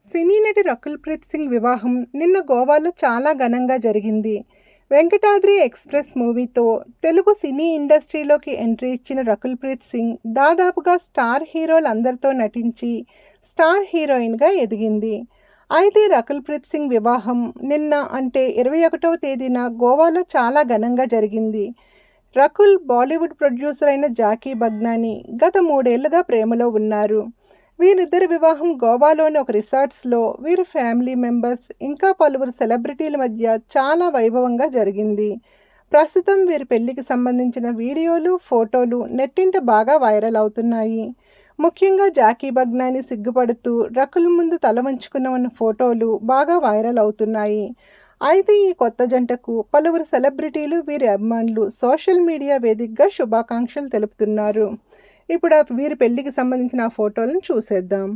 సినీ నటి రకుల్ ప్రీత్ సింగ్ వివాహం నిన్న గోవాలో చాలా ఘనంగా జరిగింది. వెంకటాద్రి ఎక్స్‌ప్రెస్ మూవీతో తెలుగు సినీ ఇండస్ట్రీలోకి ఎంట్రీ ఇచ్చిన రకుల్ ప్రీత్ సింగ్ దాదాపుగా స్టార్ హీరోలందరితో నటించి స్టార్ హీరోయిన్‌గా ఎదిగింది. అయితే రకుల్ ప్రీత్ సింగ్ వివాహం నిన్న అంటే 21వ తేదీన గోవాలో చాలా ఘనంగా జరిగింది. రకుల్ బాలీవుడ్ ప్రొడ్యూసర్ అయిన జాకీ బగ్నానీ గత 3 ఏళ్లుగా ప్రేమలో ఉన్నారు. వీరిద్దరి వివాహం గోవాలోని ఒక రిసార్ట్స్లో వీరి ఫ్యామిలీ మెంబర్స్ ఇంకా పలువురు సెలబ్రిటీల మధ్య చాలా వైభవంగా జరిగింది. ప్రస్తుతం వీరి పెళ్లికి సంబంధించిన వీడియోలు, ఫోటోలు నెట్టింట బాగా వైరల్ అవుతున్నాయి. ముఖ్యంగా జాకీ బగ్నానీ సిగ్గుపడుతూ రకుల్ ముందు తల వంచుకున్న ఉన్న ఫోటోలు బాగా వైరల్ అవుతున్నాయి. అయితే ఈ కొత్త జంటకు పలువురు సెలబ్రిటీలు, వీరి అభిమానులు సోషల్ మీడియా వేదికగా శుభాకాంక్షలు తెలుపుతున్నారు. ఇప్పుడు వీరి పెళ్లికి సంబంధించిన ఆ ఫోటోలను చూసేద్దాం.